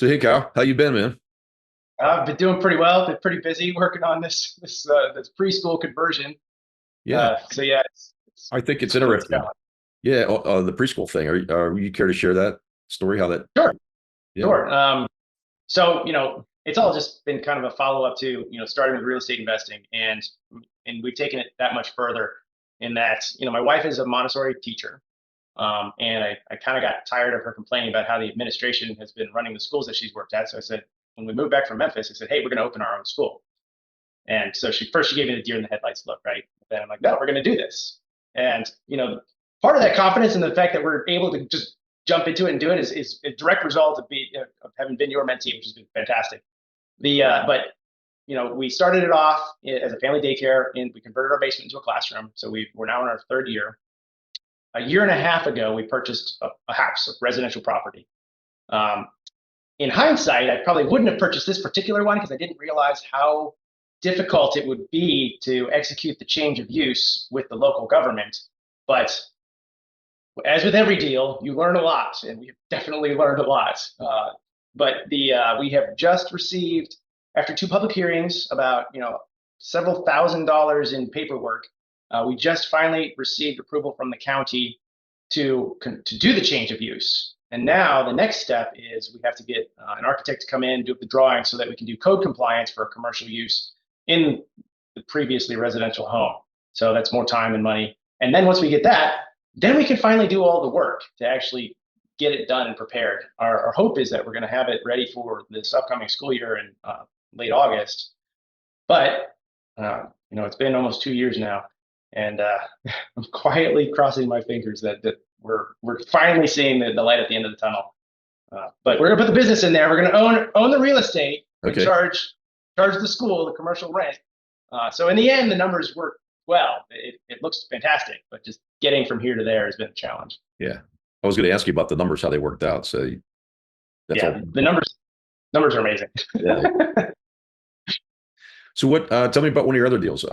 So hey Kyle, how you been, man? I've been doing pretty well. Been pretty busy working on this preschool conversion. Yeah, So yeah, I think it's it's been a interesting. challenge. Yeah, the preschool thing. Are you care to share that story? How that? Sure, Yeah. sure. So it's all just been kind of a follow up to starting with real estate investing, and we've taken it that much further. In that my wife is a Montessori teacher, and I kind of got tired of her complaining about how the administration has been running the schools that she's worked at. So I said, when we moved back from Memphis, I said, hey, we're going to open our own school. And so she gave me the deer in the headlights look, right? Then I'm like, no, we're going to do this. And part of that confidence and the fact that we're able to just jump into it and do it is a direct result of having been your mentee, which has been fantastic. But we started it off as a family daycare, and we converted our basement into a classroom. So we're now in our third year. A year and a half ago, we purchased a house, a residential property. Um, in hindsight, I probably wouldn't have purchased this particular one because I didn't realize how difficult it would be to execute the change of use with the local government. But as with every deal, you learn a lot, and we've definitely learned a lot. But we have just received, after two public hearings, about several $1,000s in paperwork. We just finally received approval from the county to do the change of use. And now the next step is we have to get an architect to come in, do the drawing so that we can do code compliance for commercial use in the previously residential home. So that's more time and money. And then once we get that, then we can finally do all the work to actually get it done and prepared. Our hope is that we're going to have it ready for this upcoming school year in late August. But it's been almost 2 years now, and I'm quietly crossing my fingers that we're finally seeing the light at the end of the tunnel. But we're gonna put the business in there. We're gonna own the real estate and Okay. charge the school the commercial rent. So in the end, the numbers work well. It looks fantastic, but just getting from here to there has been a challenge. Yeah. I was going to ask you about the numbers, how they worked out. So that's all. Yeah, the numbers are amazing. Yeah. So what? Tell me about one of your other deals.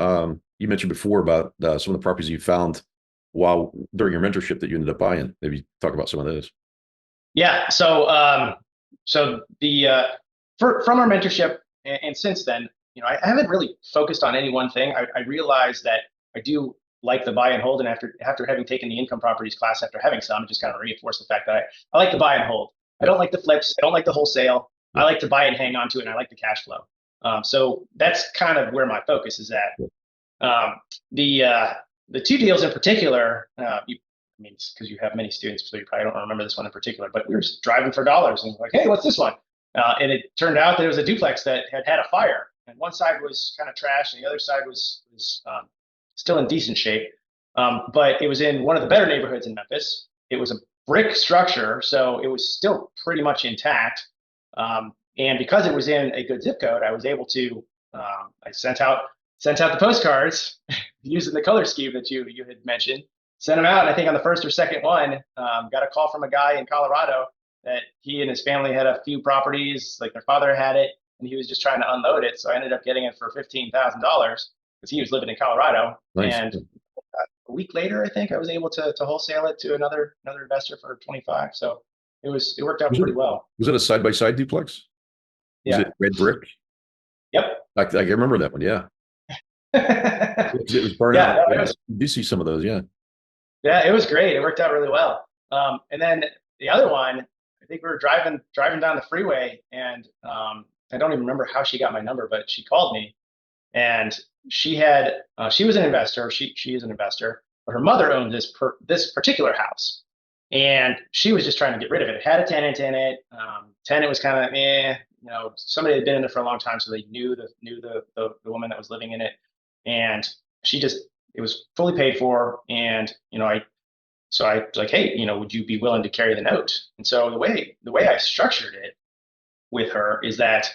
You mentioned before about some of the properties you found while during your mentorship that you ended up buying. Maybe talk about some of those. Yeah. So from our mentorship and since then, I haven't really focused on any one thing. I realized that I do like the buy and hold, and after having taken the income properties class, after having some, it just kind of reinforced the fact that I like the buy and hold. I Yeah. don't like the flips. I don't like the wholesale. I Yeah. like to buy and hang on to it, and I like the cash flow. So that's kind of where my focus is at. Yeah. Um, the two deals in particular, I mean, because you have many students, so you probably don't remember this one in particular, but we were just driving for dollars and like, hey, what's this one? And it turned out that it was a duplex that had a fire, and one side was kind of trash, and the other side was still in decent shape. But it was in one of the better neighborhoods in Memphis. It was a brick structure, so it was still pretty much intact. And because it was in a good zip code, I was able to. I sent out the postcards using the color scheme that you had mentioned. Sent them out, and I think on the first or second one, got a call from a guy in Colorado that he and his family had a few properties, like their father had it, and he was just trying to unload it. So I ended up getting it for $15,000 because he was living in Colorado. Nice. And a week later, I think I was able to wholesale it to another investor for 25. So it worked out Was it pretty well. was it a side by side duplex? Was it Yeah. red brick? Yep. I remember that one. Yeah. Yeah. It was burnt out. No, Yeah. You do see some of those. Yeah. yeah, it was great. It worked out really well. And then the other one, I think we were driving down the freeway, and I don't even remember how she got my number, but she called me, and she was an investor. She is an investor, but her mother owned this particular house, and she was just trying to get rid of it. It had a tenant in it. Tenant was kind of somebody had been in it for a long time, so they knew the woman that was living in it, and she just it was fully paid for, and I was like, hey, would you be willing to carry the note? And so the way I structured it with her is that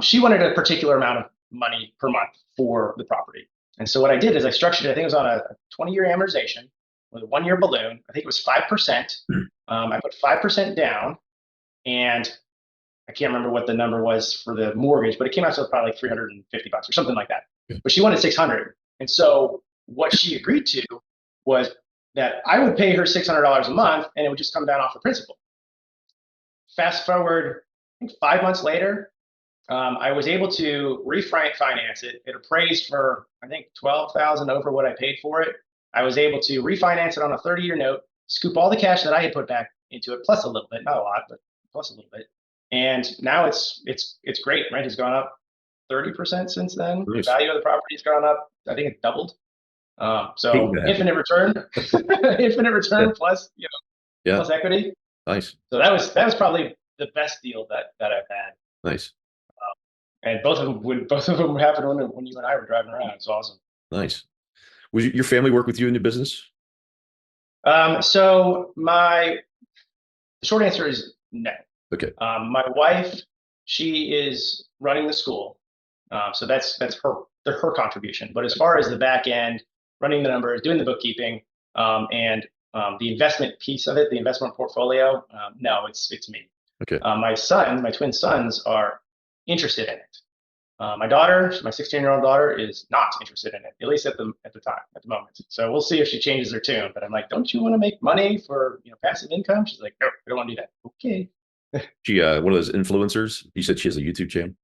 she wanted a particular amount of money per month for the property. And so what I did is I structured it. I think it was on a 20-year amortization with a 1-year balloon. I think it was 5%. I put 5% down, and I can't remember what the number was for the mortgage, but it came out to probably like $350 or something like that. But she wanted 600. And so what she agreed to was that I would pay her $600 a month, and it would just come down off the principal. Fast forward think 5 months later, I was able to refinance it. It appraised for, I think, 12,000 over what I paid for it. I was able to refinance it on a 30-year note, scoop all the cash that I had put back into it, plus a little bit, not a lot, but plus a little bit. And now it's great. Rent has gone up 30% since then. The Nice. value of the property has gone up. I think it doubled. Hate So that. infinite return, infinite Yeah. return plus Yeah. plus equity. Nice. So that was probably the best deal that I've had. Nice. And both of them happened when you and I were driving around. It's awesome. Nice. Was your family work with you in your business? So the short answer is no. Okay. My wife, she is running the school, so that's her contribution. But as far as the back end, running the numbers, doing the bookkeeping, and the investment piece of it, the investment portfolio, no, it's me. Okay. My twin sons are interested in it. My daughter, my 16-year-old daughter, is not interested in it, at least at the moment. So we'll see if she changes her tune. But I'm like, don't you want to make money for passive income? She's like, no, I don't want to do that. Okay. She one of those influencers. You said she has a YouTube channel.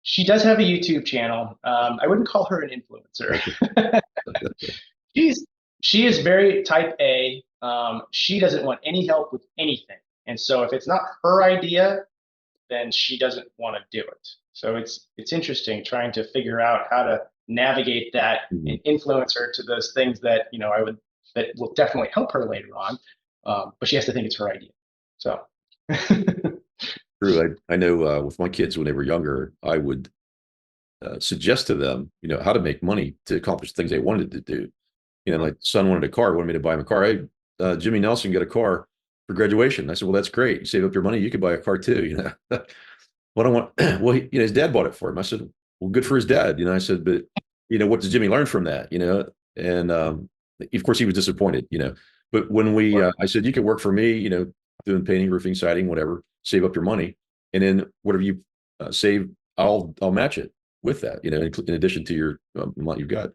She does have a YouTube channel. I wouldn't call her an influencer. Okay. she's she is very type A. She doesn't want any help with anything, and so if it's not her idea, then she doesn't want to do it. So it's interesting trying to figure out how to navigate that Mhm. and influence her to those things that that will definitely help her later on. But she has to think it's her idea. So True. I know with my kids when they were younger, I would suggest to them, how to make money to accomplish things they wanted to do. My son wanted a car, wanted me to buy him a car. Hey, Jimmy Nelson got a car for graduation. I said, well, that's great. You save up your money, you could buy a car too. What I want, well, his dad bought it for him. I said, well, good for his dad. I said, but what does Jimmy learn from that? And of course he was disappointed. But when I said, you can work for me, doing painting, roofing, siding, whatever, save up your money. And then whatever you save, I'll match it with that, in addition to your amount you've got.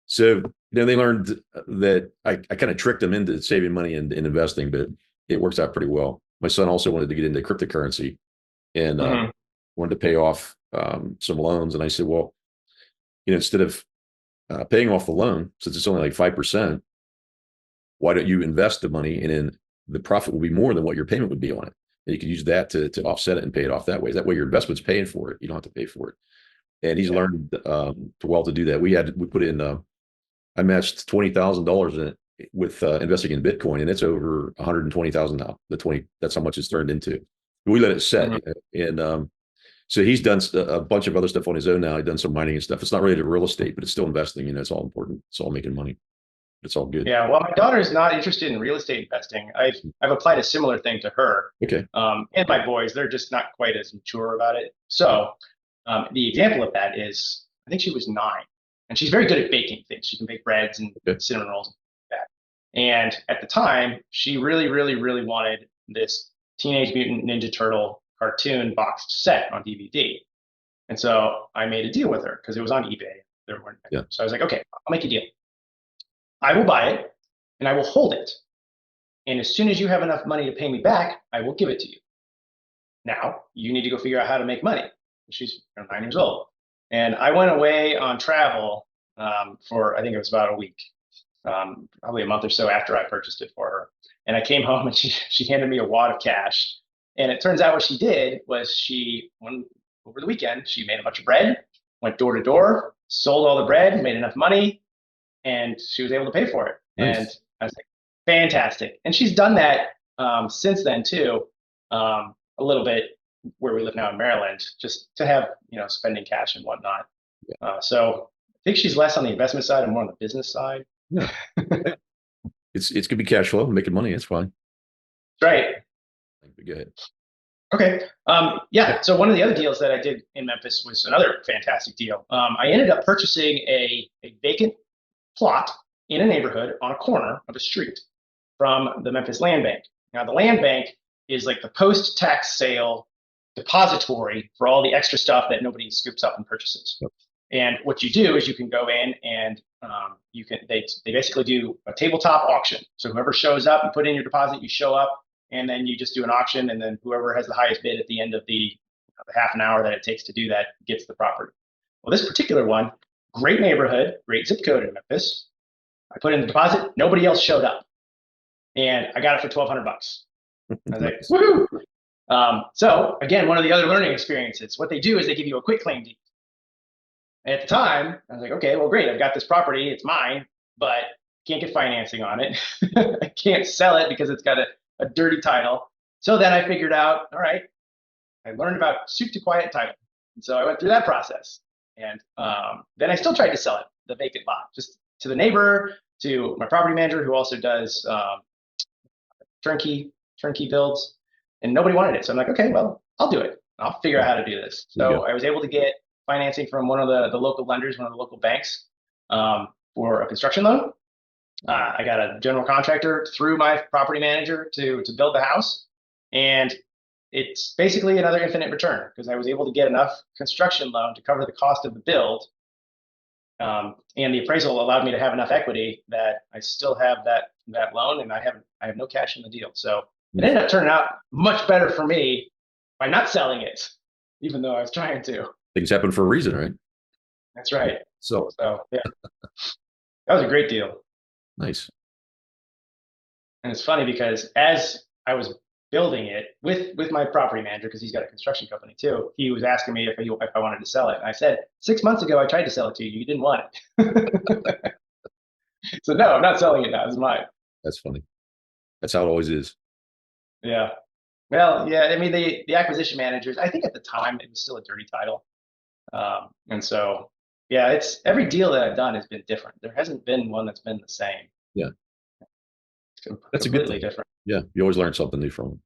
So, they learned that I kind of tricked them into saving money and investing, but it works out pretty well. My son also wanted to get into cryptocurrency and mhm. wanted to pay off some loans. And I said, well, instead of paying off the loan, since it's only like 5%, why don't you invest the money and then the profit will be more than what your payment would be on it. And you can use that to offset it and pay it off that way. That way your investment's paying for it. You don't have to pay for it. And he's Yeah. learned to do that. We put in I matched $20,000 in it with investing in Bitcoin, and it's over 120,000 now. That's how much it's turned into. We let it set, Mhm. and so he's done a bunch of other stuff on his own now. He's done some mining and stuff. It's not related to real estate, but it's still investing. It's all important. It's all making money. It's all good. Yeah, well, my daughter is not interested in real estate investing. I've applied a similar thing to her, Okay. and my boys, they're just not quite as mature about it. So the example of that is, I think she was 9, and she's very good at baking things. She can bake breads and Okay. cinnamon rolls and that. And at the time, she really, really, really wanted this Teenage Mutant Ninja Turtle cartoon boxed set on DVD. And so I made a deal with her because it was on eBay. There weren't. Yeah. So I was like, okay, I'll make a deal. I will buy it and I will hold it. And as soon as you have enough money to pay me back, I will give it to you. Now you need to go figure out how to make money. She's 9 years old. And I went away on travel for, I think it was about a week, probably a month or so after I purchased it for her. And I came home and she handed me a wad of cash. And it turns out what she did was over the weekend, she made a bunch of bread, went door to door, sold all the bread, made enough money, and she was able to pay for it. And Nice. I was like, fantastic. And she's done that since then too, a little bit where we live now in Maryland, just to have spending cash and whatnot. So I think she's less on the investment side and more on the business side. Yeah. It's gonna be cash flow, making money. It's fine. Right. Go ahead. Okay. Yeah. So one of the other deals that I did in Memphis was another fantastic deal. I ended up purchasing a vacant plot in a neighborhood on a corner of a street from the Memphis Land Bank. Now, the Land Bank is like the post-tax sale depository for all the extra stuff that nobody scoops up and purchases. Yep. And what you do is you can go in and they basically do a tabletop auction. So whoever shows up, you put in your deposit, you show up, and then you just do an auction, and then whoever has the highest bid at the end of the half an hour that it takes to do that gets the property. Well, this particular one, great neighborhood, great zip code in Memphis. I put in the deposit, nobody else showed up, and I got it for $1,200. I was like, woohoo! So again, one of the other learning experiences, what they do is they give you a quick claim deed. At the time, I was like, okay, well, great. I've got this property. It's mine, but can't get financing on it. I can't sell it because it's got a dirty title. So then I figured out, all right, I learned about soup to quiet title. And so I went through that process. And then I still tried to sell it, the vacant lot, just to the neighbor, to my property manager, who also does turnkey builds, and nobody wanted it. So I'm like, okay, well, I'll do it. I'll figure out how to do this. So I was able to get financing from one of the local lenders, one of the local banks, for a construction loan. I got a general contractor through my property manager to build the house, and it's basically another infinite return because I was able to get enough construction loan to cover the cost of the build, and the appraisal allowed me to have enough equity that I still have that loan, and I have no cash in the deal. So it ended up turning out much better for me by not selling it, even though I was trying to. Things happen for a reason, right? That's right. So yeah, that was a great deal. Nice. And it's funny because as I was building it with my property manager, because he's got a construction company too, he was asking me if I wanted to sell it. And I said, 6 months ago, I tried to sell it to you. You didn't want it. So no, I'm not selling it now. It's mine. That's funny. That's how it always is. Yeah. Well, yeah. I mean, the acquisition managers, I think at the time it was still a dirty title. And so, yeah, it's every deal that I've done has been different. There hasn't been one that's been the same. Yeah. It's That's a good completely thing. different. Yeah. You always learn something new from them.